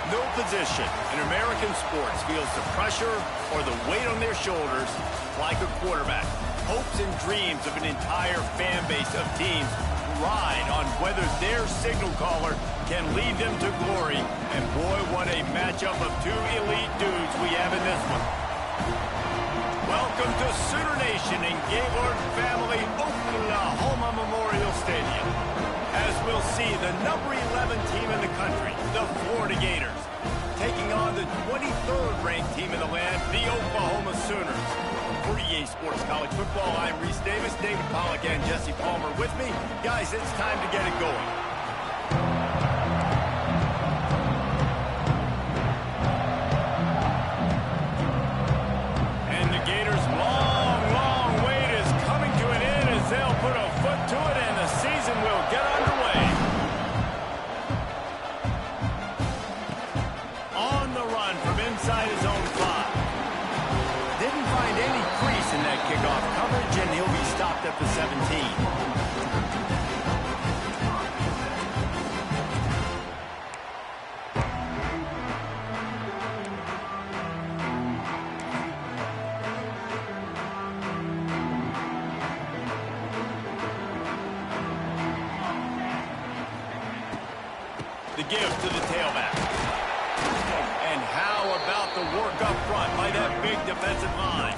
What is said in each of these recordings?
No position in American sports feels the pressure or the weight on their shoulders like a quarterback. Hopes and dreams of an entire fan base of teams ride on whether their signal caller can lead them to glory. And boy, what a matchup of two elite dudes we have in this one. Welcome to Sooner Nation in Gaylord Family Oklahoma Memorial Stadium. As we'll see, the number 11 team in the country, the Florida Gators, taking on the 23rd ranked team in the land, the Oklahoma Sooners. For EA Sports College Football, I'm Reese Davis, David Pollack, and Jesse Palmer with me. Guys, it's time to get it going. And the Gators' long wait is coming to an end as they'll put a foot to it and the season will get underway. On the run from inside his own 5. Didn't find any crease in that kickoff coverage, and he'll be stopped at the 17. The give to the tailback. And how about the work up front by that big defensive line?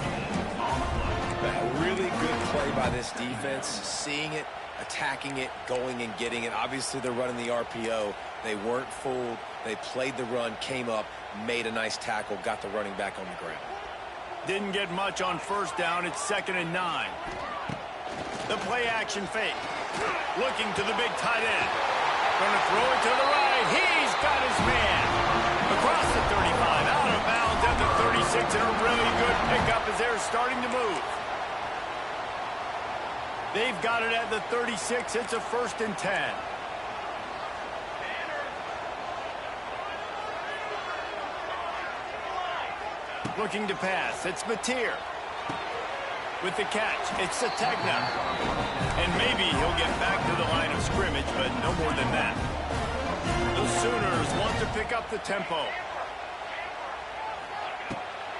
A really good play by this defense, seeing it, attacking it, going and getting it. Obviously, they're running the RPO. They weren't fooled. They played the run, came up, made a nice tackle, got the running back on the ground. Didn't get much on first down. It's 2nd and 9. The play action fake. Looking to the big tight end. Going to throw it to the right. He's got his man. Across the 35, out of bounds at the 36, and a really good pickup as they're starting to move. They've got it at the 36. It's a 1st and 10. Looking to pass. It's Mateer. With the catch, it's Sategna. And maybe he'll get back to the line of scrimmage, but no more than that. The Sooners want to pick up the tempo.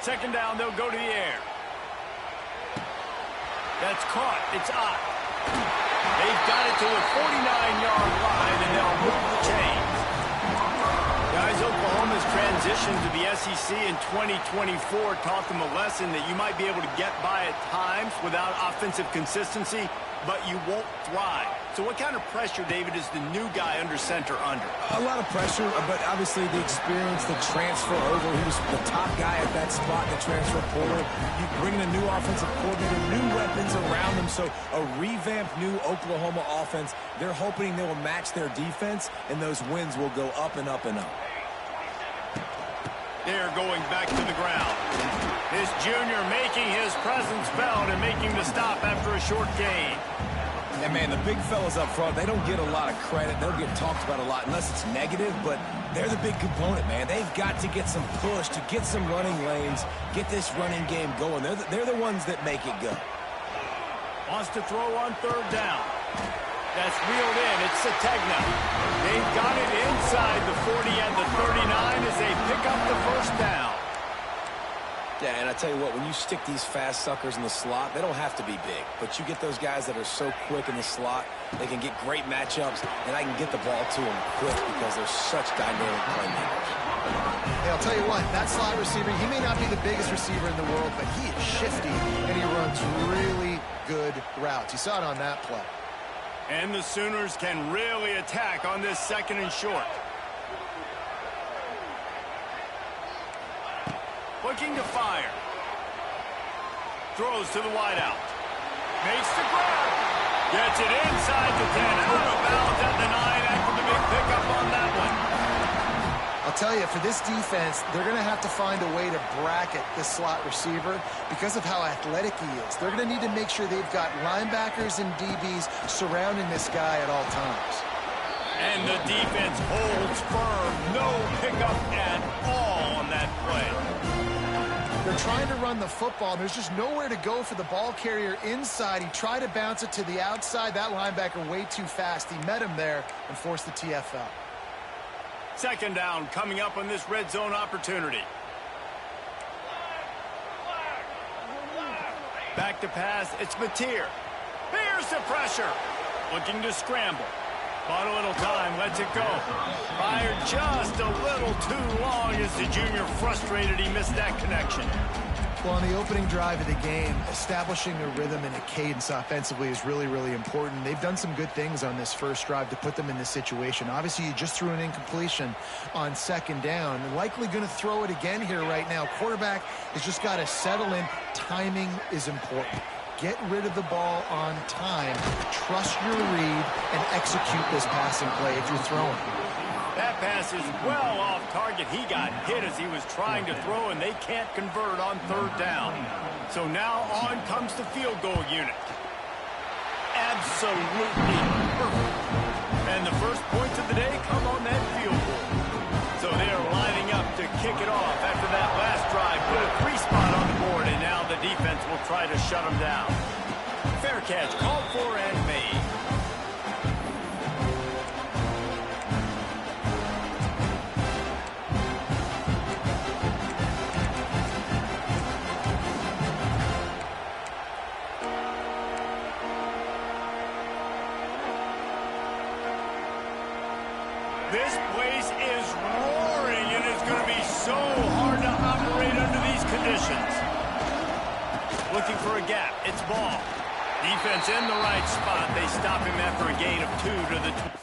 2nd down, they'll go to the air. That's caught. It's Ott. They've got it to the 49-yard line, and they'll move the chains. Guys, Oklahoma's transition to the SEC in 2024 taught them a lesson that you might be able to get by at times without offensive consistency, but you won't thrive. So what kind of pressure, David, is the new guy under center under? A lot of pressure, but obviously the experience, the transfer over. He was the top guy at that spot in the transfer portal. You bring in a new offensive coordinator, new weapons around him, so a revamped new Oklahoma offense. They're hoping they will match their defense, and those wins will go up and up and up. They're going back to the ground. This junior making his presence felt and making the stop after a short gain. And, man, the big fellas up front, they don't get a lot of credit. They'll get talked about a lot unless it's negative, but they're the big component, man. They've got to get some push, to get some running lanes, get this running game going. They're the ones that make it go. Wants to throw on 3rd down. That's reeled in. It's Sategna. They've got it inside the 40 and the 39 as they pick up the 1st down. Yeah, and I tell you what, when you stick these fast suckers in the slot, they don't have to be big. But you get those guys that are so quick in the slot, they can get great matchups, and I can get the ball to them quick because they're such dynamic playmakers. Hey, I'll tell you what, that slot receiver, he may not be the biggest receiver in the world, but he is shifty, and he runs really good routes. You saw it on that play. And the Sooners can really attack on this 2nd and short. Looking to fire. Throws to the wideout. Makes the grab. Gets it inside the 10. Out of bounds at the 9 after the big pickup on that one. I'll tell you, for this defense, they're going to have to find a way to bracket this slot receiver because of how athletic he is. They're going to need to make sure they've got linebackers and DBs surrounding this guy at all times. And the defense holds firm. No pickup at all on that play. They're trying to run the football, and there's just nowhere to go for the ball carrier inside. He tried to bounce it to the outside. That linebacker way too fast. He met him there and forced the TFL. Second down coming up on this red zone opportunity. Back to pass, it's Mateer. Here's the pressure. Looking to scramble. Bought a little time, lets it go. Fired just a little too long as the junior frustrated he missed that connection. Well, on the opening drive of the game, establishing a rhythm and a cadence offensively is really, really important. They've done some good things on this first drive to put them in this situation. Obviously, you just threw an incompletion on second down. They're likely going to throw it again here right now. Quarterback has just got to settle in. Timing is important. Get rid of the ball on time. Trust your read and execute this passing play if you're throwing. That pass is well off target. He got hit as he was trying to throw, and they can't convert on third down. So now on comes the field goal unit. Absolutely perfect. And the first points of the day come on that field goal. So they are lining up to kick it off after that last drive. Put a 3-spot on the board, and now the defense will try to shut them down. Fair catch called for and made. This place is roaring, and it's going to be so hard to operate under these conditions. Looking for a gap. It's ball. Defense in the right spot. They stop him after a gain of 2 to the 20.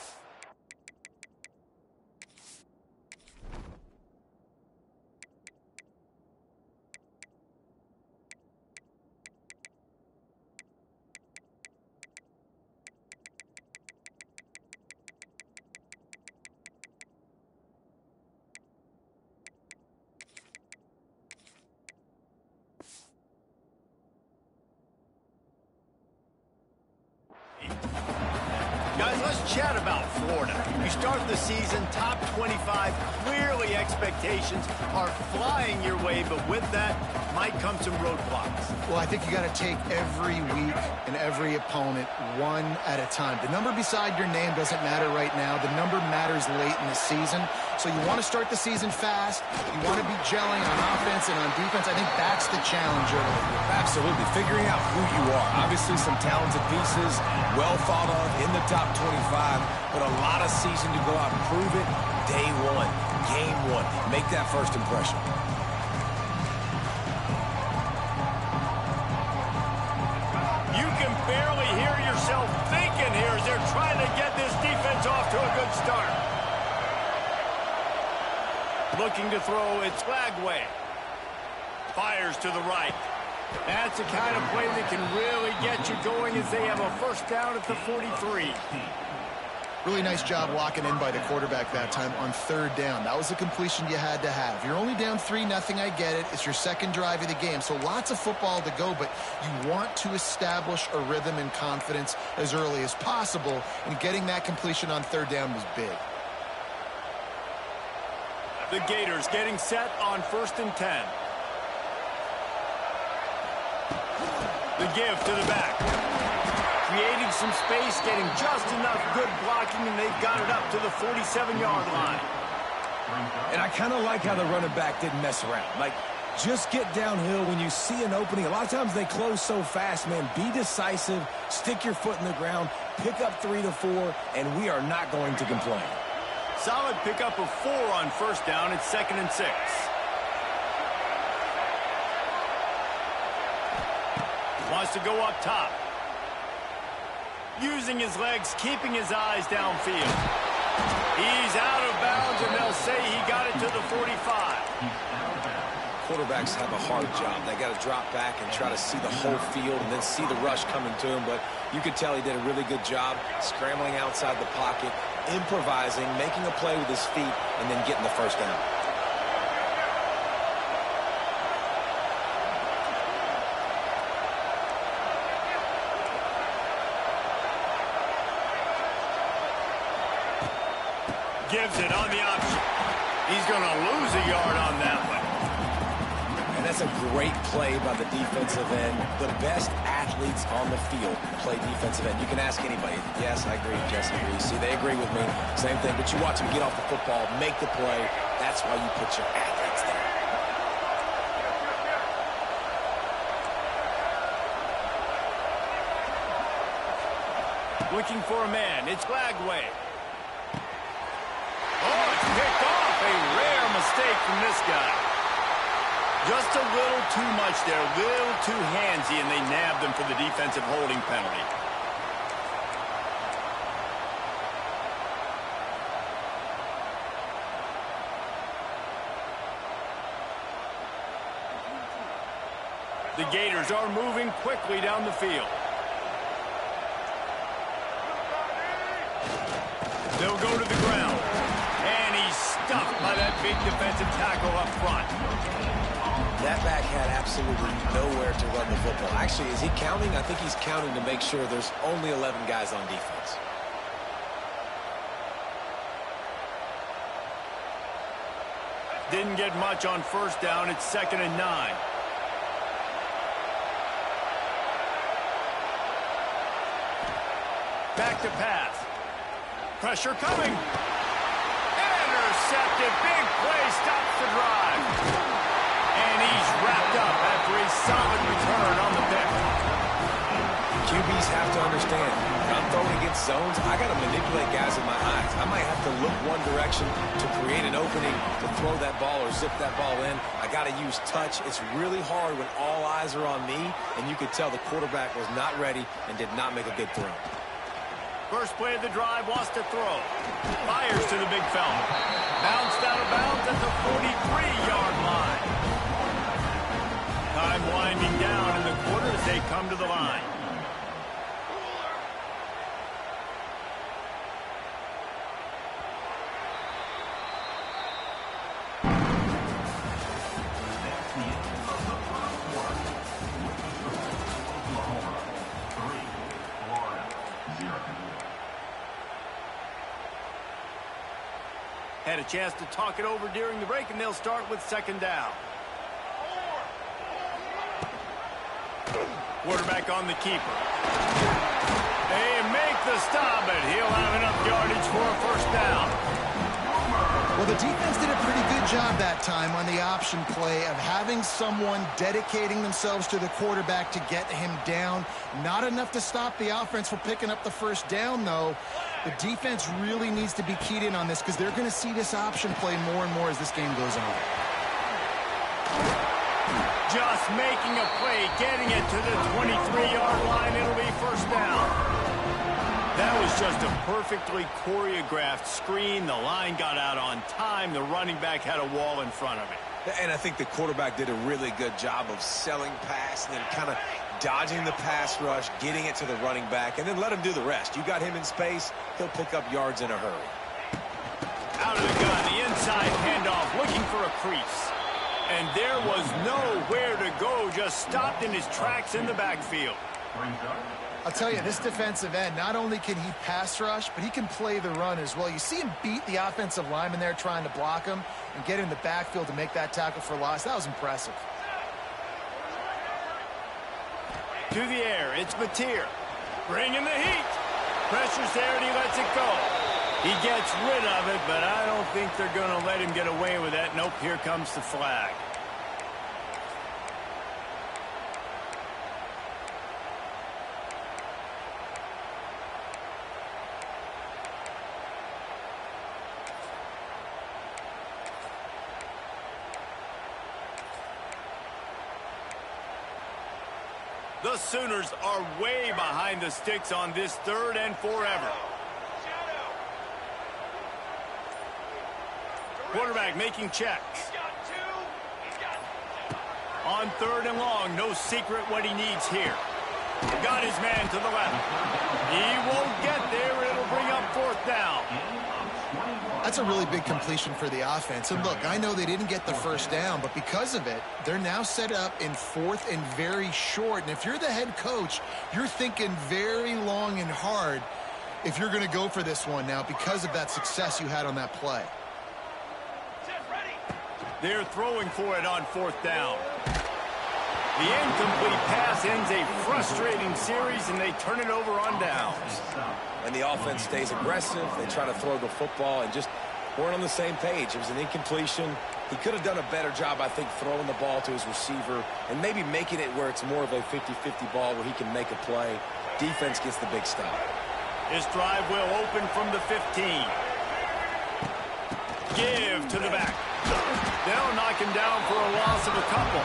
Guys, let's chat about Florida. You start the season top 25. Clearly expectations are flying your way, but with that might come some roadblocks. Well, I think you got to take every week and every opponent one at a time. The number beside your name doesn't matter right now. The number matters late in the season. So you want to start the season fast. You want to be gelling on offense and on defense. I think that's the challenge early. Absolutely. Figuring out who you are. Obviously, some talented pieces, well thought of in the top 25, but a lot of season to go out and prove it. Day one, game one. Make that first impression. You can barely hear yourself thinking here as they're trying to get this defense off to a good start. Looking to throw, it's Flagway. Fires to the right. That's the kind of play that can really get you going as they have a first down at the 43. Really nice job locking in by the quarterback that time on third down. That was the completion you had to have. You're only down 3-0, I get it. It's your second drive of the game, so lots of football to go, but you want to establish a rhythm and confidence as early as possible, and getting that completion on third down was big. The Gators getting set on 1st and 10. The give to the back. Creating some space, getting just enough good blocking, and they've got it up to the 47-yard line. And I kind of like how the running back didn't mess around. Like, just get downhill when you see an opening. A lot of times they close so fast, man. Be decisive, stick your foot in the ground, pick up 3 to 4, and we are not going to complain. Solid pickup of 4 on first down. It's 2nd and 6. Wants to go up top. Using his legs, keeping his eyes downfield. He's out of bounds, and they'll say he got it to the 45. Quarterbacks have a hard job. They got to drop back and try to see the whole field and then see the rush coming to him. But you could tell he did a really good job scrambling outside the pocket, improvising, making a play with his feet, and then getting the first down. Gives it on the option. He's going to lose a yard on that one. And That's a great play by the defensive end. The best athletes on the field play defensive end. You can ask anybody. Yes, I agree. Jess agrees. See, they agree with me. Same thing. But you watch them get off the football, make the play. That's why you put your athletes there. Looking for a man. It's Glagway. Oh, it's picked off. A rare mistake from this guy. Just a little too much there. A little too handsy, and they nabbed him for the defensive holding penalty. The Gators are moving quickly down the field. They'll go to the ground. And he's stuffed by that big defensive tackle up front. That back had absolutely nowhere to run the football. Actually, is he counting? I think he's counting to make sure there's only 11 guys on defense. Didn't get much on first down. It's 2nd and 9. Back to pass. Pressure coming. Intercepted. Big play. Stops the drive. And he's wrapped up after a solid return on the pick. QBs have to understand, when I'm throwing against zones, I got to manipulate guys with my eyes. I might have to look one direction to create an opening to throw that ball or zip that ball in. I got to use touch. It's really hard when all eyes are on me, and you could tell the quarterback was not ready and did not make a good throw. First play of the drive, wants to throw. Fires to the big fella. Bounced out of bounds at the 43-yard line. Time winding down in the quarter as they come to the line. Had a chance to talk it over during the break, and they'll start with 2nd down. Quarterback on the keeper. They make the stop, but he'll have enough yardage for a 1st down. Well, the defense did a pretty good job that time on the option play of having someone dedicating themselves to the quarterback to get him down. Not enough to stop the offense from picking up the 1st down, though. The defense really needs to be keyed in on this because they're going to see this option play more and more as this game goes on. Just making a play, getting it to the 23-yard line. It'll be 1st down. That was just a perfectly choreographed screen. The line got out on time. The running back had a wall in front of it. And I think the quarterback did a really good job of selling pass and then kind of dodging the pass rush, getting it to the running back, and then let him do the rest. You got him in space, he'll pick up yards in a hurry. Out of the gun, the inside handoff, looking for a crease. And there was nowhere to go, just stopped in his tracks in the backfield. I'll tell you, this defensive end, not only can he pass rush, but he can play the run as well. You see him beat the offensive lineman there trying to block him and get in the backfield to make that tackle for loss. That was impressive. To the air, it's Mateer. Bringing the heat. Pressure's there and he lets it go. He gets rid of it, but I don't think they're going to let him get away with that. Nope, here comes the flag. The Sooners are way behind the sticks on this 3rd and forever. Quarterback making checks. On 3rd and long, no secret what he needs here. Got his man to the left. He won't get there. It'll bring up 4th down. That's a really big completion for the offense. And look, I know they didn't get the 1st down, but because of it, they're now set up in 4th and very short. And if you're the head coach, you're thinking very long and hard if you're going to go for this one now because of that success you had on that play. They're throwing for it on 4th down. The incomplete pass ends a frustrating series, and they turn it over on downs. And the offense stays aggressive. They try to throw the football and just weren't on the same page. It was an incompletion. He could have done a better job, I think, throwing the ball to his receiver and maybe making it where it's more of a 50-50 ball where he can make a play. Defense gets the big stop. This drive will open from the 15. Give to the back. They'll knock him down for a loss of a couple.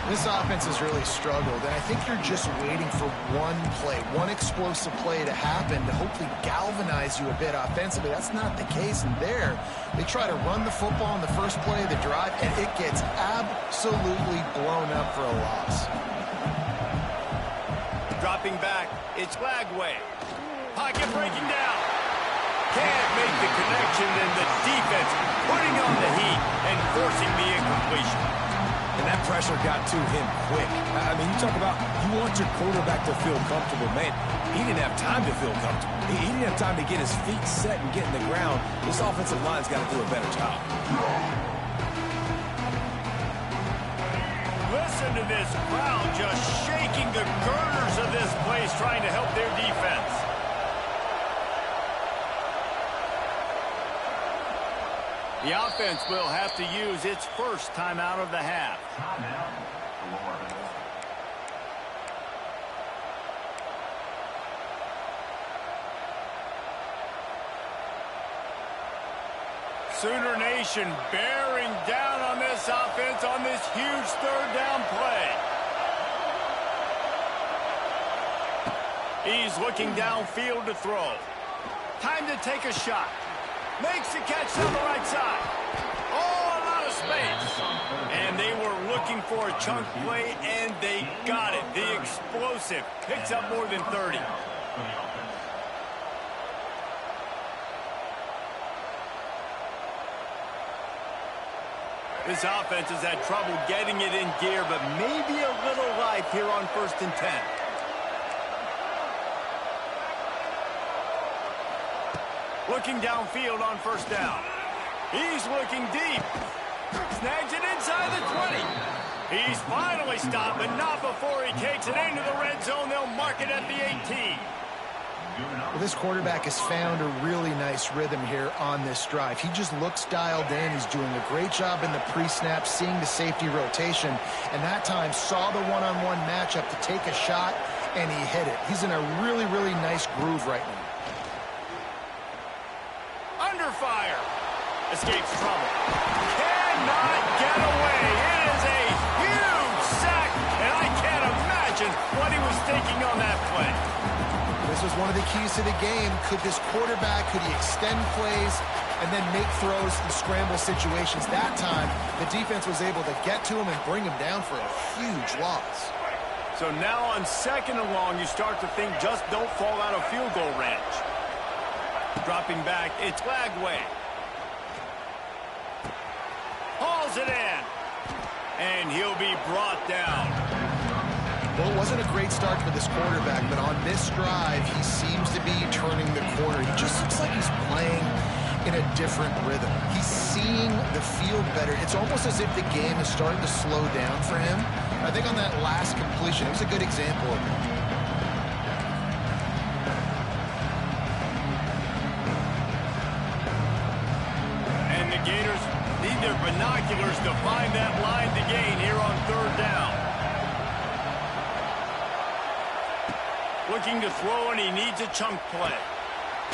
This offense has really struggled, and I think you're just waiting for one play, one explosive play to happen to hopefully galvanize you a bit offensively. That's not the case, and there they try to run the football in the first play of the drive, and it gets absolutely blown up for a loss. Dropping back, it's Lagway. Pocket breaking down. Can't make the connection, and the defense putting on the heat and forcing the incompletion. And that pressure got to him quick. I mean, you talk about you want your quarterback to feel comfortable. Man, he didn't have time to feel comfortable. He didn't have time to get his feet set and get in the ground. This offensive line's got to do a better job. Listen to this crowd just shaking the girders of this place, trying to help their defense. The offense will have to use its first timeout of the half. Sooner Nation bearing down on this offense on this huge third down play. He's looking downfield to throw. Time to take a shot. Makes the catch on the right side. Oh, a lot of space. And they were looking for a chunk play, and they got it. The explosive picks up more than 30. This offense has had trouble getting it in gear, but maybe a little life here on 1st and 10. Looking downfield on 1st down. He's looking deep. Snags it inside the 20. He's finally stopped, but not before he takes it into the red zone. They'll mark it at the 18. Well, this quarterback has found a really nice rhythm here on this drive. He just looks dialed in. He's doing a great job in the pre-snap, seeing the safety rotation, and that time saw the one-on-one matchup to take a shot, and he hit it. He's in a really, really nice groove right now. Under fire. Escapes trouble. Cannot get away. It is a huge sack, and I can't imagine what he was thinking on that play. This was one of the keys to the game. Could this quarterback, could he extend plays and then make throws in scramble situations? That time, the defense was able to get to him and bring him down for a huge loss. So now on 2nd and long, you start to think just don't fall out of field goal range. Dropping back, it's Lagway. Hauls it in. And he'll be brought down. Well, it wasn't a great start for this quarterback, but on this drive, he seems to be turning the corner. He just looks like he's playing in a different rhythm. He's seeing the field better. It's almost as if the game is starting to slow down for him. I think on that last completion, it was a good example of it. And the Gators need their binoculars to find that line to gain here on 3rd down. Looking to throw, and he needs a chunk play.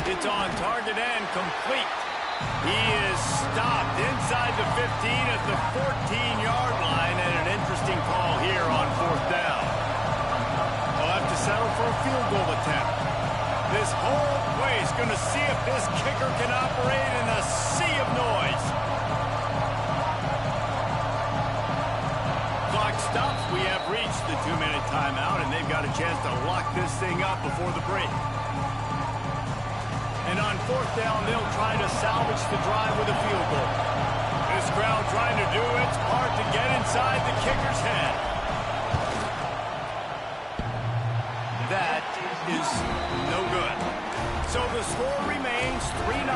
It's on target and complete. He is stopped inside the 15 at the 14-yard line, and an interesting call here on 4th down. They'll have to settle for a field goal attempt. This whole play is going to see if this kicker can operate in a sea of noise. Clock stops. We have reached the 2-minute timeout, and they've got a chance to lock this thing up before the break. And on 4th down, they'll try to salvage the drive with a field goal. This crowd trying to do its part to get inside the kicker's head. That is no good. So the score remains 3-0.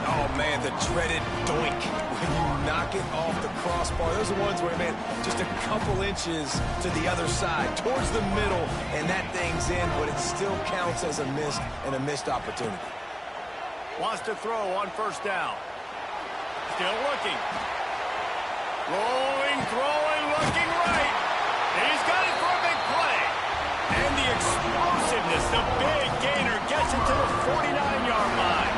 Oh, man, the dreaded doink when you knock it off the crossbar. Those are ones where, man, just a couple inches to the other side, towards the middle, and that thing's in, but it still counts as a missed opportunity. Wants to throw on first down. Still looking. Rolling, throwing, looking right. He's got it for a big play. And the explosiveness, the big gainer gets it to the 49-yard line.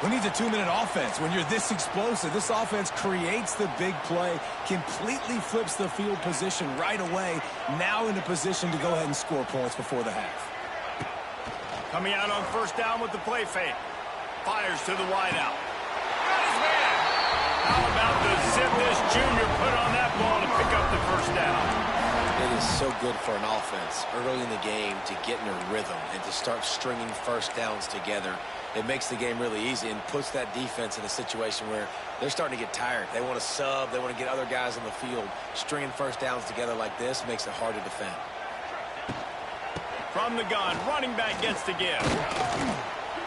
Who needs a 2-minute offense when you're this explosive? This offense creates the big play, completely flips the field position right away, now in a position to go ahead and score points before the half. Coming out on first down with the play fake. Fires to the wideout. Got his man. How about the zip this junior put on that ball to pick up the first down? It is so good for an offense early in the game to get in a rhythm and to start stringing first downs together. It makes the game really easy and puts that defense in a situation where they're starting to get tired. They want to sub. They want to get other guys on the field. Stringing first downs together like this makes it hard to defend. From the gun, running back gets to give.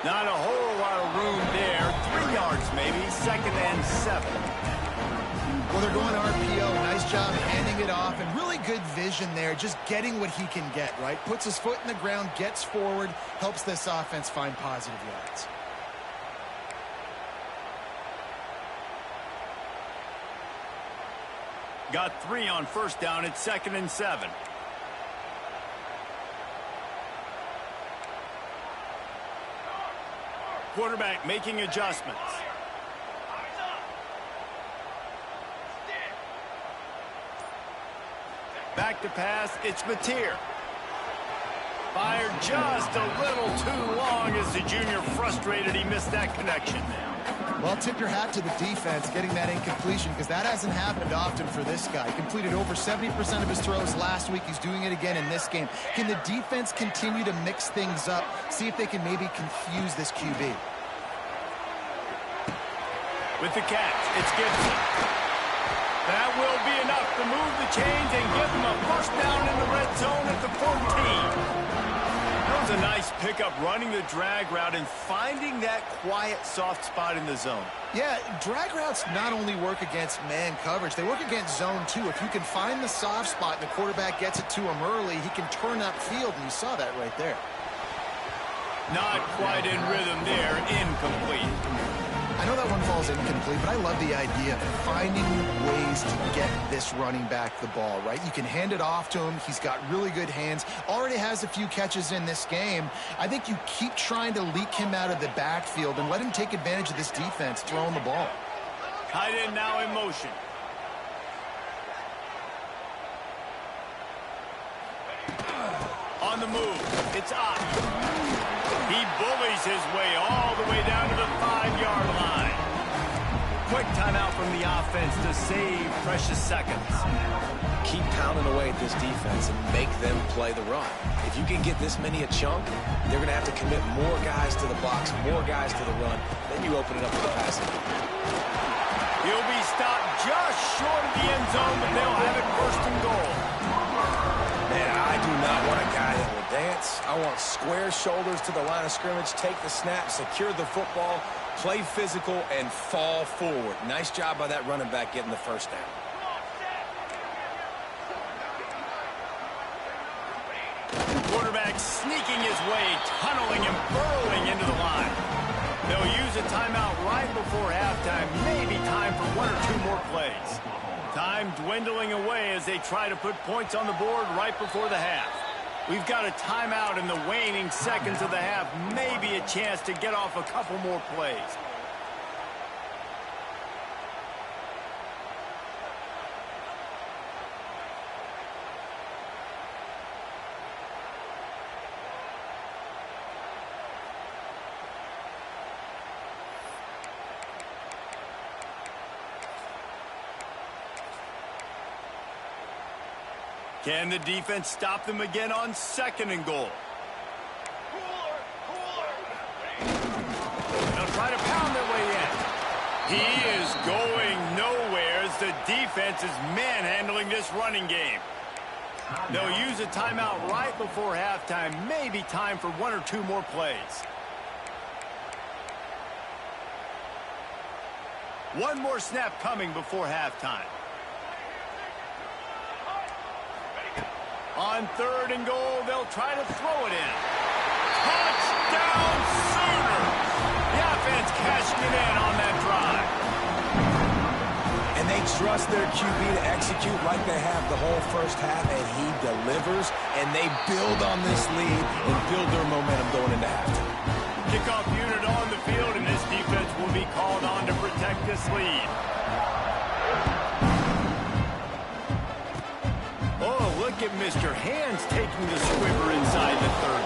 Not a whole lot of room there. 3 yards maybe, 2nd and 7. Well, they're going RPO. Nice job handing it off, and really good vision there, just getting what he can get, right? Puts his foot in the ground, gets forward, helps this offense find positive yards. Got 3 on first down. It's 2nd and 7. Quarterback making adjustments. Back to pass, it's Mateer. Fired just a little too long as the junior frustrated he missed that connection. Well, tip your hat to the defense getting that incompletion, because that hasn't happened often for this guy. Completed over 70% of his throws last week. He's doing it again in this game. Can the defense continue to mix things up, see if they can maybe confuse this QB? With the catch, it's Gibson. That will be enough to move the chains and give them a first down in the red zone at the 14. That was a nice pickup, running the drag route and finding that quiet, soft spot in the zone. Yeah, drag routes not only work against man coverage, they work against zone too. If you can find the soft spot and the quarterback gets it to him early, he can turn upfield, and you saw that right there. Not quite in rhythm there, incomplete. I know that one falls incomplete, but I love the idea of finding ways to get this running back the ball, right? You can hand it off to him. He's got really good hands. Already has a few catches in this game. I think you keep trying to leak him out of the backfield and let him take advantage of this defense throwing the ball. Tight end now in motion. On the move, it's up. He bullies his way all the way down to the 5-yard line. Quick timeout from the offense to save precious seconds. Keep pounding away at this defense and make them play the run. If you can get this many a chunk, they're going to have to commit more guys to the box, more guys to the run. Then you open it up for the passing. He'll be stopped just short of the end zone, but they'll have it 1st and goal. Man, I do not want a guy that will dance. I want square shoulders to the line of scrimmage, take the snap, secure the football, play physical, and fall forward. Nice job by that running back getting the first down. Quarterback sneaking his way, tunneling and burrowing into the line. They'll use a timeout right before halftime. Maybe time for 1 or 2 more plays. Time dwindling away as they try to put points on the board right before the half. We've got a timeout in the waning seconds of the half. Maybe a chance to get off a couple more plays. Can the defense stop them again on 2nd and goal? They'll try to pound their way in. He is going nowhere as the defense is manhandling this running game. They'll use a timeout right before halftime. Maybe time for 1 or 2 more plays. One more snap coming before halftime. On 3rd and goal, they'll try to throw it in. Touchdown Sooners! The offense cashing it in on that drive. And they trust their QB to execute like they have the whole first half, and he delivers, and they build on this lead and build their momentum going into halftime. Kickoff unit on the field, and this defense will be called on to protect this lead. Oh, look at Mr. Hands taking the squibber inside the 30.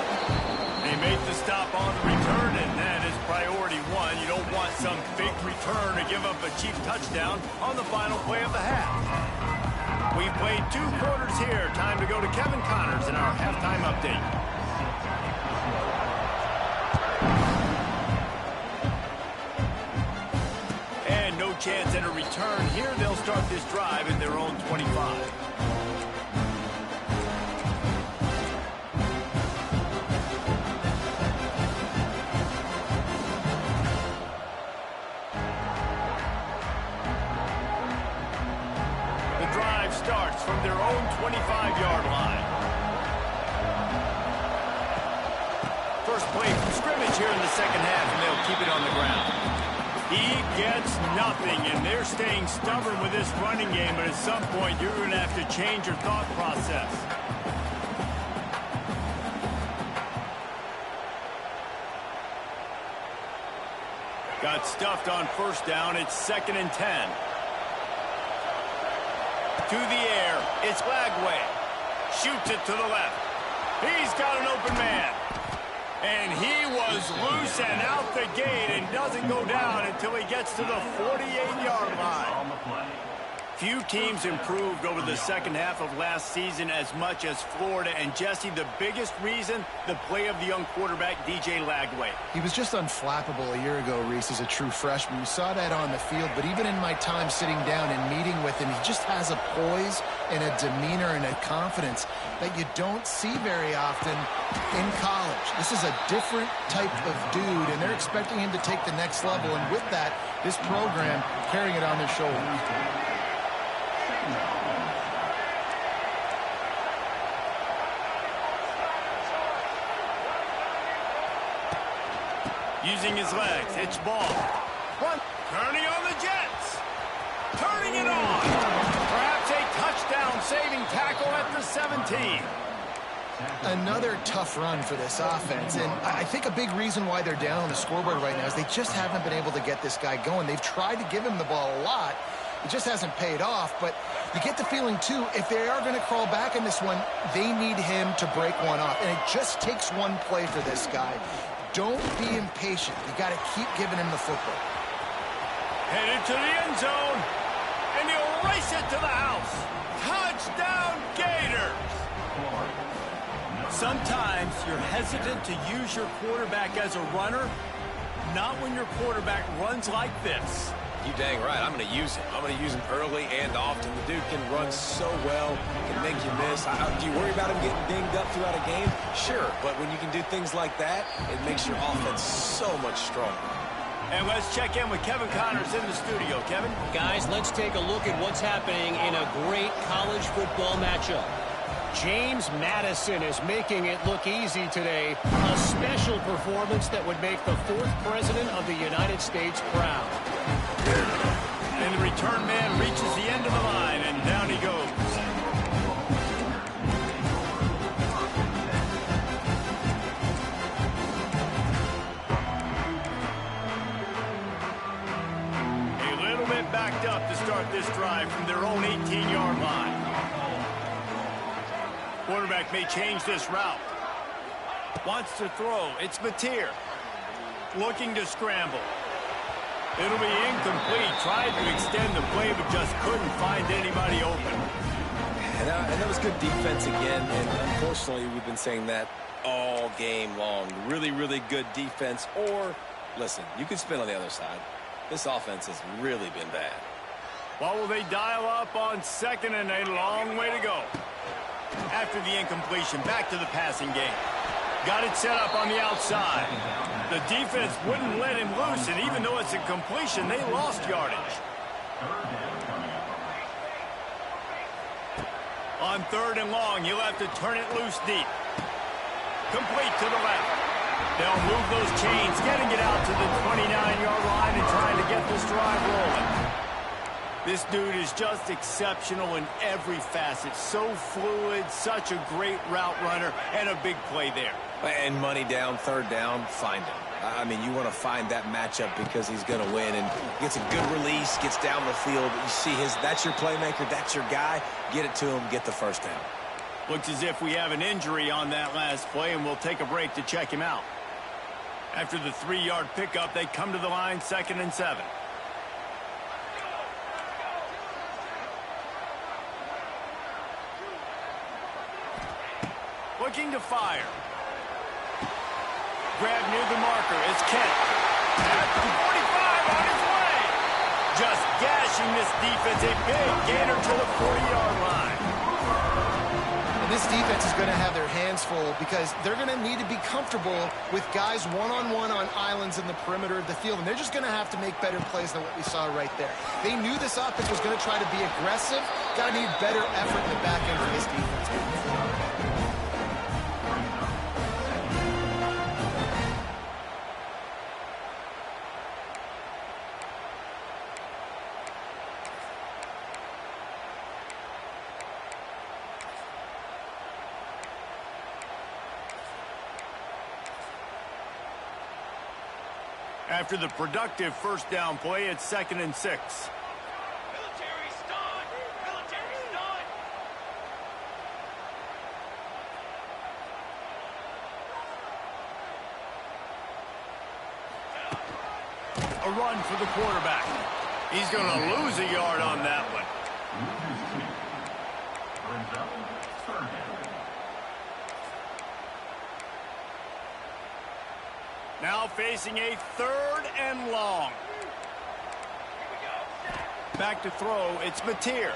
They make the stop on the return, and that is priority one. You don't want some fake return to give up a cheap touchdown on the final play of the half. We've played 2 quarters here. Time to go to Kevin Connors in our halftime update. And no chance at a return here. They'll start this drive at their own 25. Starts from their own 25-yard line. First play from scrimmage here in the second half, and they'll keep it on the ground. He gets nothing, and they're staying stubborn with this running game, but at some point you're going to have to change your thought process. Got stuffed on first down. It's 2nd and 10. To the air, it's Lagway. Shoots it to the left. He's got an open man. And he was loose and out the gate and doesn't go down until he gets to the 48-yard line. Few teams improved over the second half of last season as much as Florida. And, Jesse, the biggest reason, the play of the young quarterback, DJ Lagway. He was just unflappable a year ago, Reese, as a true freshman. You saw that on the field, but even in my time sitting down and meeting with him, he just has a poise and a demeanor and a confidence that you don't see very often in college. This is a different type of dude, and they're expecting him to take the next level. And with that, this program carrying it on their shoulders. Using his legs, it's ball. One, turning on the Jets. Turning it on. Perhaps a touchdown-saving tackle at the 17. Another tough run for this offense, and I think a big reason why they're down on the scoreboard right now is they just haven't been able to get this guy going. They've tried to give him the ball a lot. It just hasn't paid off, but you get the feeling, too, if they are going to crawl back in this one, they need him to break one off, and it just takes one play for this guy. Don't be impatient. You got to keep giving him the football. Headed to the end zone, and he'll race it to the house. Touchdown, Gators! Sometimes you're hesitant to use your quarterback as a runner, not when your quarterback runs like this. You dang right. I'm going to use him. I'm going to use him early and often. The dude can run so well, can make you miss. Do you worry about him getting dinged up throughout a game? Sure, but when you can do things like that, it makes your offense so much stronger. And let's check in with Kevin Connors in the studio. Kevin? Guys, let's take a look at what's happening in a great college football matchup. James Madison is making it look easy today. A special performance that would make the 4th president of the United States proud. And the return man reaches the end of the line, and down he goes. A little bit backed up to start this drive from their own 18-yard line. Quarterback may change this route. Wants to throw. It's Mateer. Looking to scramble. It'll be incomplete. Tried to extend the play, but just couldn't find anybody open. And that was good defense again, and unfortunately we've been saying that all game long. Really, really good defense. Or, listen, you could spin on the other side. This offense has really been bad. What will they dial up on 2nd and a long way to go? After the incompletion, back to the passing game. got it set up on the outside. The defense wouldn't let him loose, and even though it's a completion, they lost yardage. On 3rd and long, he'll have to turn it loose deep. Complete to the left. They'll move those chains, getting it out to the 29-yard line and trying to get this drive rolling. This dude is just exceptional in every facet. So fluid, such a great route runner, and a big play there. And money down, 3rd down, find him. I mean, you want to find that matchup because he's going to win, and gets a good release, gets down the field. You see that's your playmaker, that's your guy. Get it to him, get the 1st down. Looks as if we have an injury on that last play, and we'll take a break to check him out. After the 3-yard pickup, they come to the line, 2nd and 7. Looking to fire. Grab near the marker. It's Kent. At the 45 on his way. Just gashing this defense. A big gainer to the 40-yard line. And this defense is going to have their hands full because they're going to need to be comfortable with guys one-on-one on islands in the perimeter of the field. And they're just going to have to make better plays than what we saw right there. They knew this offense was going to try to be aggressive. Got to need better effort in the back end for this defense. After the productive 1st down play, it's 2nd and 6. Military stun! Military stun! A run for the quarterback. He's going to lose a yard on that one. Now facing a 3rd and long. Back to throw, it's Mateer.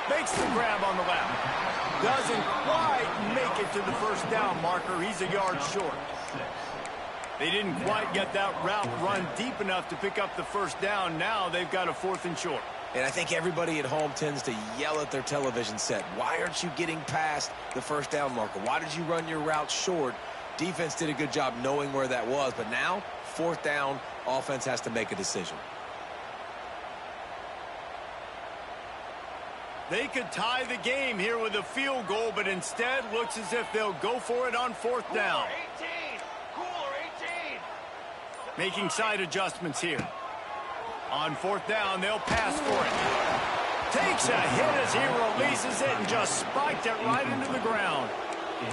Makes the grab on the left. Doesn't quite make it to the 1st down marker. He's a yard short. They didn't quite get that route run deep enough to pick up the 1st down. Now they've got a 4th and short. And I think everybody at home tends to yell at their television set. Why aren't you getting past the 1st down marker? Why did you run your route short? Defense did a good job knowing where that was, but now, 4th down, offense has to make a decision. They could tie the game here with a field goal, but instead looks as if they'll go for it on 4th down. Cooler 18! Making side adjustments here. On 4th down, they'll pass for it. Takes a hit as he releases it and just spiked it right into the ground.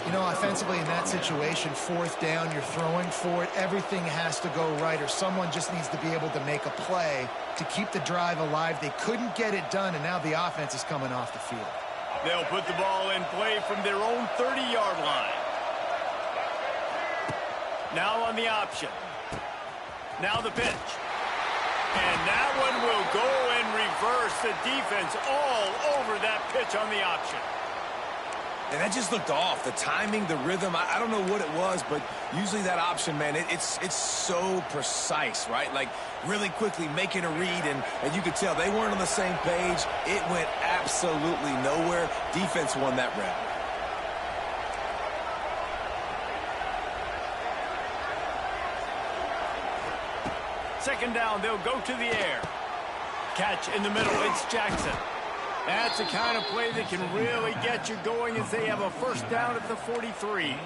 You know, offensively in that situation, 4th down, you're throwing for it. Everything has to go right, or someone just needs to be able to make a play to keep the drive alive. They couldn't get it done, and now the offense is coming off the field. They'll put the ball in play from their own 30-yard line. Now on the option. Now the pitch. And that one will go and reverse. The defense all over that pitch on the option. And that just looked off. The timing, the rhythm, I don't know what it was, but usually that option, man, it's so precise, right? Like, really quickly making a read, and you could tell they weren't on the same page. It went absolutely nowhere. Defense won that round. Second down, they'll go to the air. Catch in the middle, it's Jackson. That's the kind of play that can really get you going as they have a 1st down at the 43.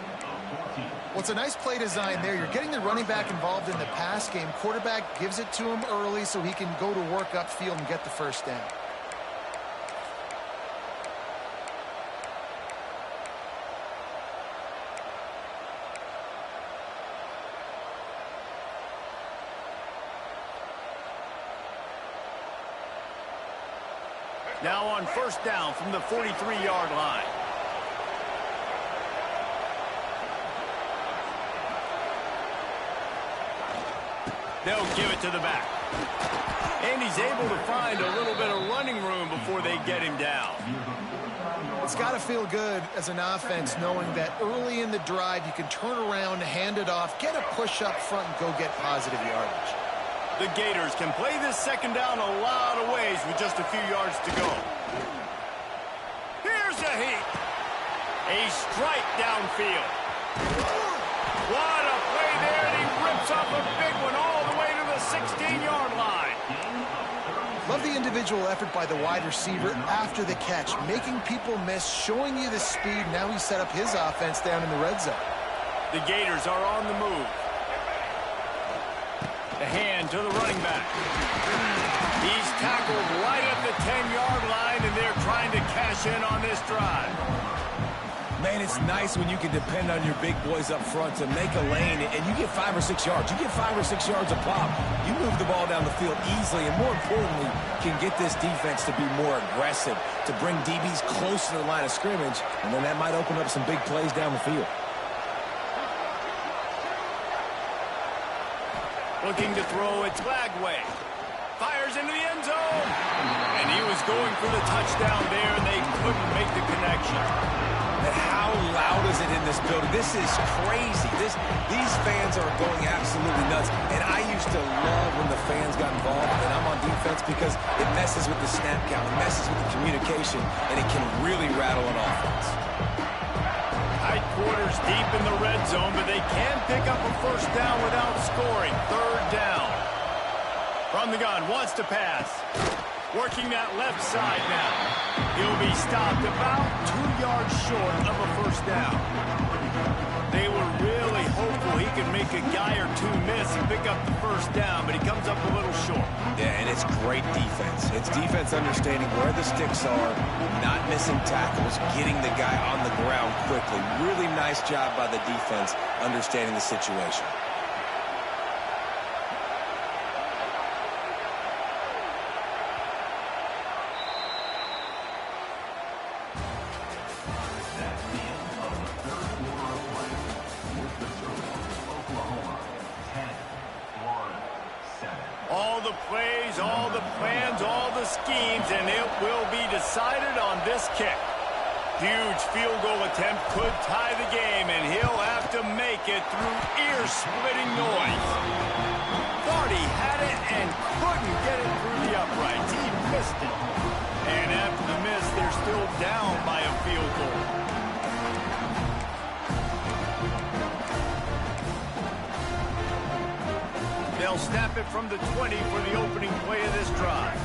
Well, it's a nice play design there. You're getting the running back involved in the pass game. Quarterback gives it to him early so he can go to work upfield and get the 1st down. Now on 1st down from the 43-yard line. They'll give it to the back. And he's able to find a little bit of running room before they get him down. It's got to feel good as an offense knowing that early in the drive you can turn around, hand it off, get a push up front, and go get positive yardage. The Gators can play this second down a lot of ways with just a few yards to go. Here's a heat. A strike downfield. What a play there, and he rips off a big one all the way to the 16-yard line. Love the individual effort by the wide receiver after the catch, making people miss, showing you the speed. Now he set up his offense down in the red zone. The Gators are on the move. The hand to the running back. He's tackled right at the 10-yard line, and they're trying to cash in on this drive. Man, it's nice when you can depend on your big boys up front to make a lane, and you get 5 or 6 yards. You get 5 or 6 yards a pop. You move the ball down the field easily, and more importantly, can get this defense to be more aggressive, to bring DBs close to the line of scrimmage, and then that might open up some big plays down the field. Looking to throw, it's Lagway. Fires into the end zone. And he was going for the touchdown there, and they couldn't make the connection. And how loud is it in this building? This is crazy. These fans are going absolutely nuts. And I used to love when the fans got involved and I'm on defense because it messes with the snap count, it messes with the communication, and it can really rattle an offense. Tight quarters deep in the red zone, but they can pick up a first down without scoring. Third down. From the gun, wants to pass. Working that left side now. He'll be stopped about 2 yards short of a first down. They were really hopeful he could make a guy or two miss and pick up the first down, but he comes up a little short. Yeah, and it's great defense. It's defense understanding where the sticks are, not missing tackles, getting the guy on the ground quickly. Really nice job by the defense understanding the situation. All the plays, all the plans, all the schemes, and it will be decided on this kick. Huge field goal attempt could tie the game, and he'll have to make it through ear-splitting noise. Thought he had it and couldn't get it through the uprights. He missed it. And after the miss, they're still down by a field goal. They'll snap it from the 20 for the opening play of this drive.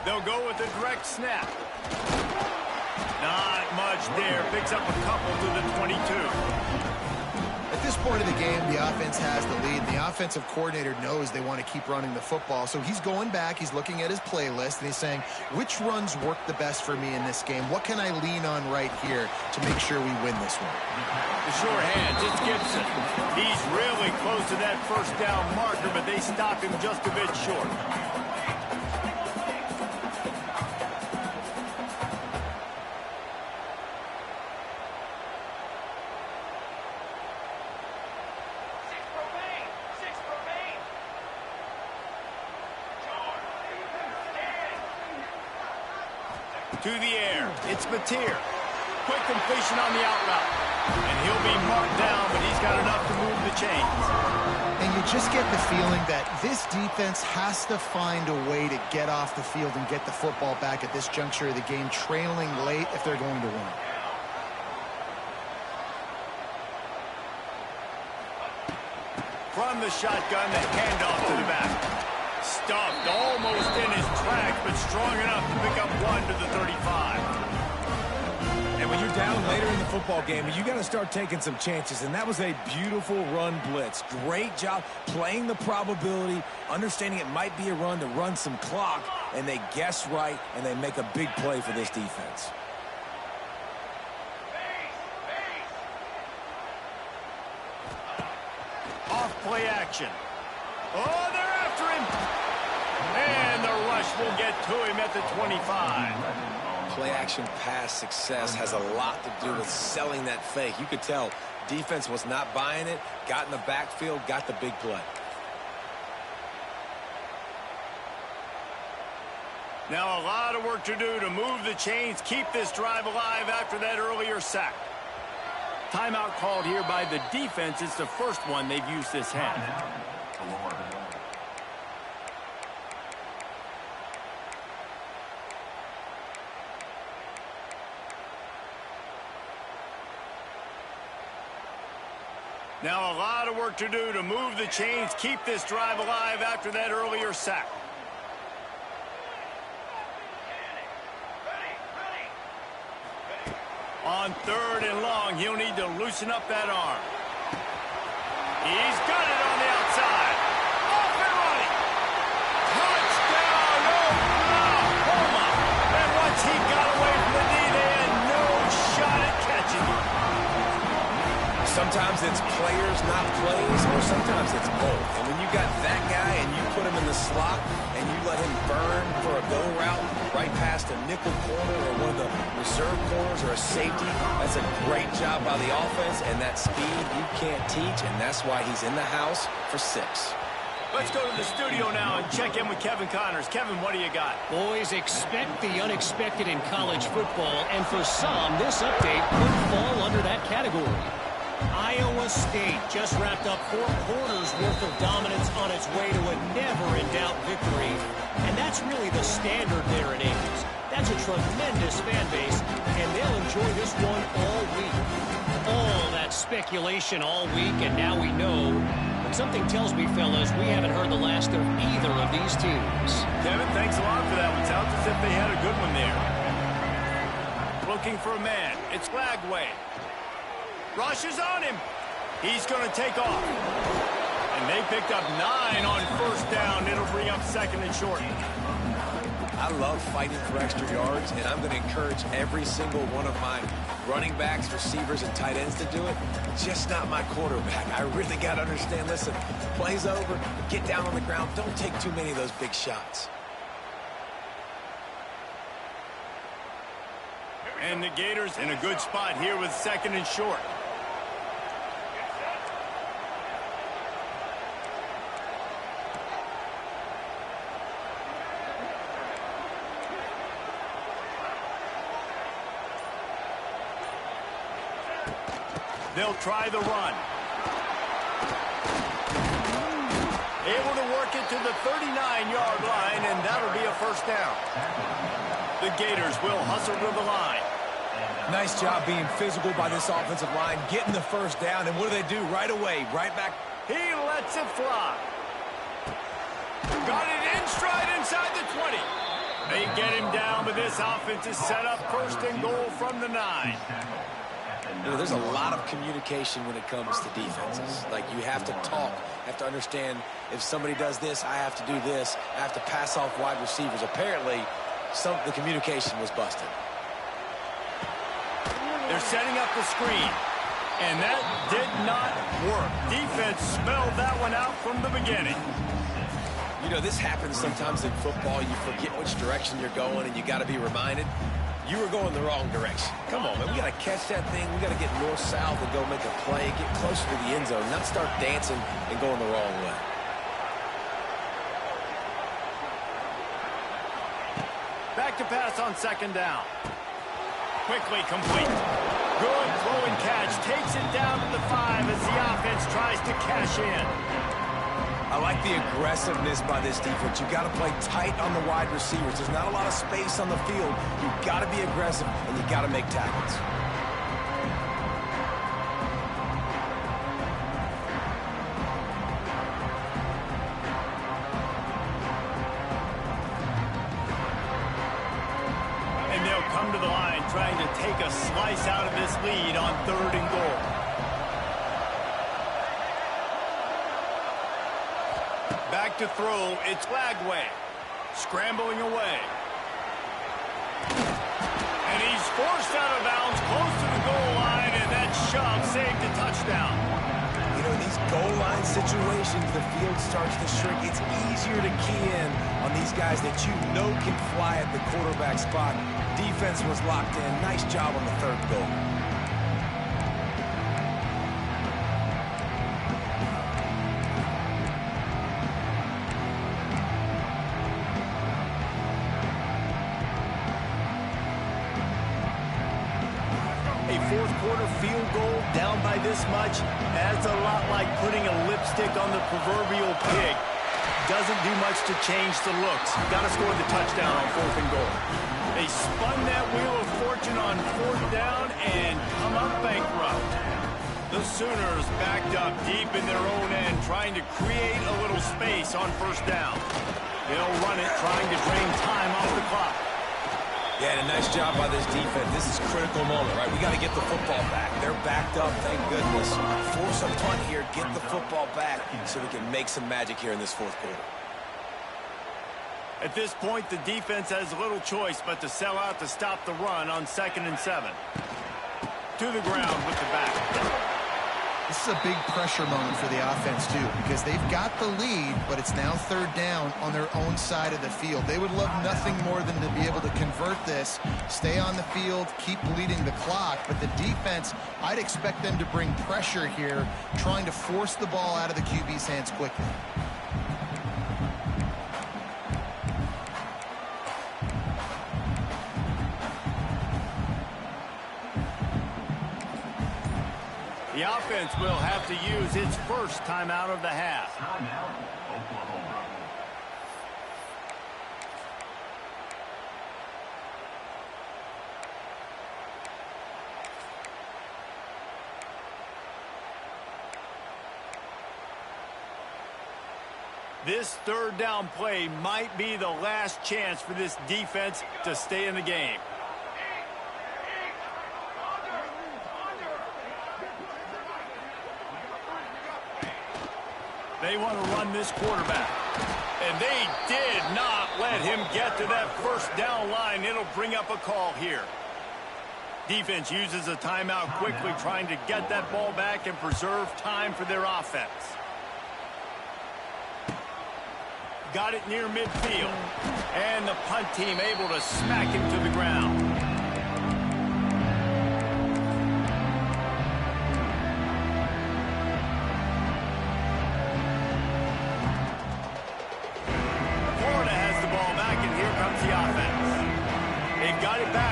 They'll go with a direct snap. Not much there. Picks up a couple to the 22. At this point of the game, the offense has the lead. The offensive coordinator knows they want to keep running the football. So he's going back, he's looking at his playlist, and he's saying, which runs work the best for me in this game? What can I lean on right here to make sure we win this one? The sure hands, it's Gibson. He's really close to that first down marker, but they stop him just a bit short. To the air, it's Mateer. Quick completion on the out route. And he'll be marked down, but he's got enough to move the chains. And you just get the feeling that this defense has to find a way to get off the field and get the football back at this juncture of the game, trailing late if they're going to win. From the shotgun, the handoff to the back. Stuffed almost in his tracks, but strong enough to pick up one to the 35. And when you're down later in the football game, you got to start taking some chances, and that was a beautiful run blitz. Great job playing the probability, understanding it might be a run to run some clock, and they guess right, and they make a big play for this defense. Off play action. Oh, they're after him. And the rush will get to him at the 25. Play action pass success has a lot to do with selling that fake. You could tell defense was not buying it, got in the backfield, got the big play. Now a lot of work to do to move the chains, keep this drive alive after that earlier sack. Timeout called here by the defense. It's the first one they've used this half. Now a lot of work to do to move the chains, keep this drive alive after that earlier sack. On 3rd and long, he'll need to loosen up that arm. He's got it on the outside. Off and running. Touchdown, Oklahoma. And once he got away from the knee, they had no shot at catching him. Sometimes it's players, not plays, or sometimes it's both. And when you got that guy and you put him in the slot and you let him burn for a go route right past a nickel corner or one of the reserve corners or a safety, that's a great job by the offense, and that speed you can't teach, and that's why he's in the house for 6. Let's go to the studio now and check in with Kevin Connors. Kevin, what do you got? Boys, expect the unexpected in college football, and for some, this update could fall under that category. Iowa State just wrapped up 4 quarters worth of dominance on its way to a never-in-doubt victory. And that's really the standard there in Ames. That's a tremendous fan base, and they'll enjoy this one all week. All that speculation all week, and now we know. But something tells me, fellas, we haven't heard the last of either of these teams. Kevin, thanks a lot for that one. Sounds as if they had a good one there. Looking for a man. It's Lagway. Rushes on him. He's going to take off. And they picked up 9 on 1st down. It'll bring up 2nd and short. I love fighting for extra yards, and I'm going to encourage every single one of my running backs, receivers, and tight ends to do it. Just not my quarterback. I really got to understand, listen, play's over, get down on the ground, don't take too many of those big shots. And the Gators in a good spot here with 2nd and short. They'll try the run. Able to work it to the 39-yard line, and that'll be a 1st down. The Gators will hustle to the line. Nice job being physical by this offensive line, getting the 1st down, and what do they do right away? Right back. He lets it fly. Got it in stride inside the 20. They get him down, but this offense is set up 1st and goal from the 9. You know, there's a lot of communication when it comes to defenses. Like, you have to talk, you have to understand if somebody does this, I have to do this. I have to pass off wide receivers. Apparently, the communication was busted. They're setting up the screen, and that did not work. Defense smelled that one out from the beginning. You know, this happens sometimes in football. You forget which direction you're going, and you got to be reminded. You were going the wrong direction. Come on, man. We got to catch that thing. We got to get north-south and go make a play, get closer to the end zone, not start dancing and going the wrong way. Back to pass on 2nd down. Quickly complete. Good throw and catch. Takes it down to the 5 as the offense tries to cash in. I like the aggressiveness by this defense. You've got to play tight on the wide receivers. There's not a lot of space on the field. You've got to be aggressive, and you've got to make tackles. And they'll come to the line trying to take a slice out of this lead on 3rd and goal. Back to throw, it's Lagway. Scrambling away. And he's forced out of bounds close to the goal line, and that shove saved a touchdown. You know, in these goal line situations, the field starts to shrink. It's easier to key in on these guys that you know can fly at the quarterback spot. Defense was locked in. Nice job on the 3rd goal. a fourth quarter field goal down by this much, that's a lot like putting a lipstick on the proverbial pig. Doesn't do much to change the looks. Got to score the touchdown on 4th and goal. They spun that wheel of fortune on 4th down and come up bankrupt. The Sooners backed up deep in their own end, trying to create a little space on 1st down. They'll run it, trying to drain time off the clock. Yeah, and a nice job by this defense. This is a critical moment, right? We got to get the football back. They're backed up, thank goodness. Force a punt here, get the football back so we can make some magic here in this 4th quarter. At this point, the defense has little choice but to sell out to stop the run on 2nd and 7. To the ground with the back. This is a big pressure moment for the offense, too, because they've got the lead, but it's now 3rd down on their own side of the field. They would love nothing more than to be able to convert this, stay on the field, keep bleeding the clock. But the defense, I'd expect them to bring pressure here, trying to force the ball out of the QB's hands quickly. The offense will have to use its first timeout of the half. This 3rd down play might be the last chance for this defense to stay in the game. They want to run this quarterback. And they did not let him get to that 1st down line. It'll bring up a call here. Defense uses a timeout quickly, trying to get that ball back and preserve time for their offense. Got it near midfield. And the punt team able to smack him to the ground.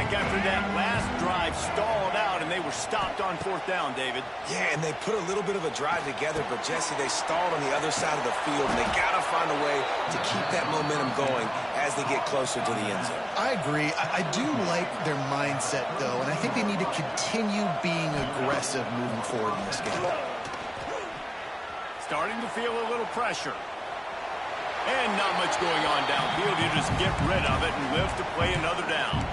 After that last drive stalled out, and they were stopped on 4th down, David. Yeah, and they put a little bit of a drive together, but Jesse, they stalled on the other side of the field, and they got to find a way to keep that momentum going as they get closer to the end zone. I agree. I do like their mindset, though, and I think they need to continue being aggressive moving forward in this game. Starting to feel a little pressure. And not much going on downfield. You just get rid of it and live to play another down.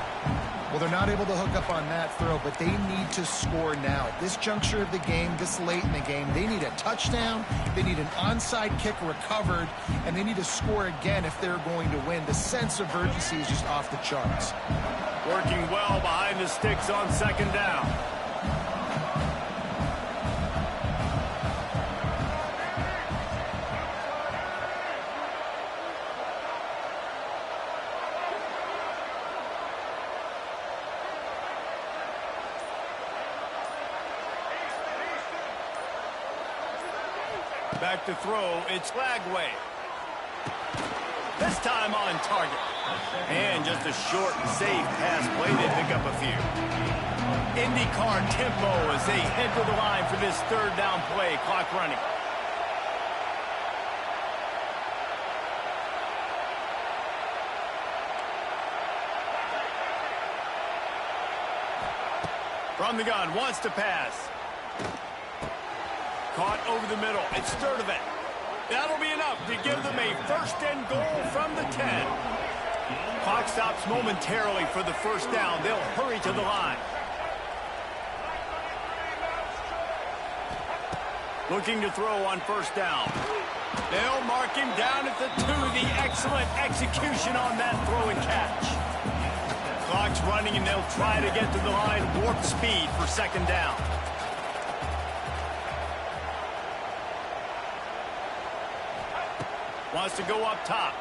Well, they're not able to hook up on that throw, but they need to score now. At this juncture of the game, this late in the game, they need a touchdown, they need an onside kick recovered, and they need to score again if they're going to win. The sense of urgency is just off the charts. Working well behind the sticks on 2nd down. Back to throw, it's Lagway. This time on target. And just a short and safe pass play, they pick up a few. IndyCar tempo as they head to the line for this 3rd down play, clock running. From the gun, wants to pass. Caught over the middle. It's Sturdivant. That'll be enough to give them a 1st and goal from the 10. Clock stops momentarily for the 1st down. They'll hurry to the line. Looking to throw on 1st down. They'll mark him down at the 2. The excellent execution on that throw and catch. Clock's running, and they'll try to get to the line. Warp speed for 2nd down. Wants to go up top.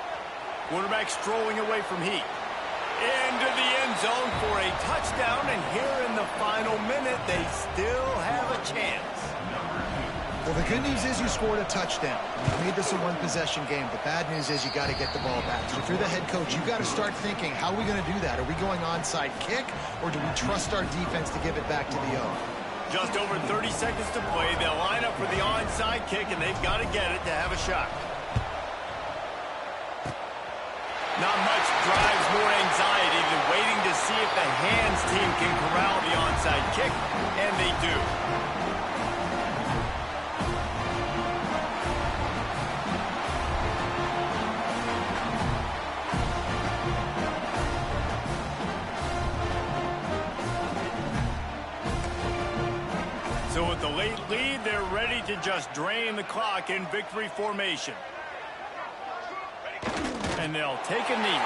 Quarterback strolling away from heat. Into the end zone for a touchdown, and here in the final minute, they still have a chance. Well, the good news is you scored a touchdown. You made this a one-possession game. The bad news is you got to get the ball back. So if you're the head coach, you got to start thinking, how are we going to do that? Are we going onside kick, or do we trust our defense to give it back to the O? Just over 30 seconds to play. They'll line up for the onside kick, and they've got to get it to have a shot. Not much drives more anxiety than waiting to see if the hands team can corral the onside kick, and they do. So with the late lead, they're ready to just drain the clock in victory formation. And they'll take a knee.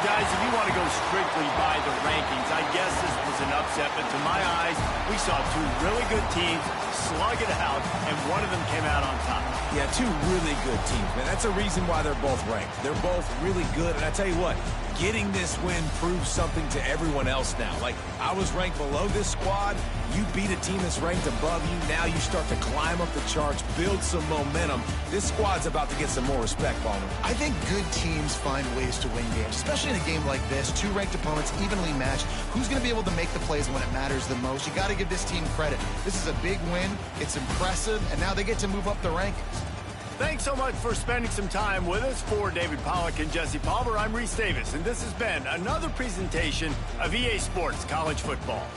Guys, if you want to go strictly by the rankings, I guess this was an upset, but to my eyes, we saw two really good teams slug it out, and one of them came out on top. Yeah, two really good teams, man. That's a reason why they're both ranked. They're both really good, and I tell you what, getting this win proves something to everyone else now. Like, I was ranked below this squad. You beat a team that's ranked above you. Now you start to climb up the charts, build some momentum. This squad's about to get some more respect, Ballmer. I think good teams find ways to win games, especially in a game like this. Two ranked opponents evenly matched. Who's going to be able to make the plays when it matters the most? You got to give this team credit. This is a big win. It's impressive, and now they get to move up the rankings. Thanks so much for spending some time with us. For David Pollack and Jesse Palmer, I'm Reese Davis, and this has been another presentation of EA Sports College Football.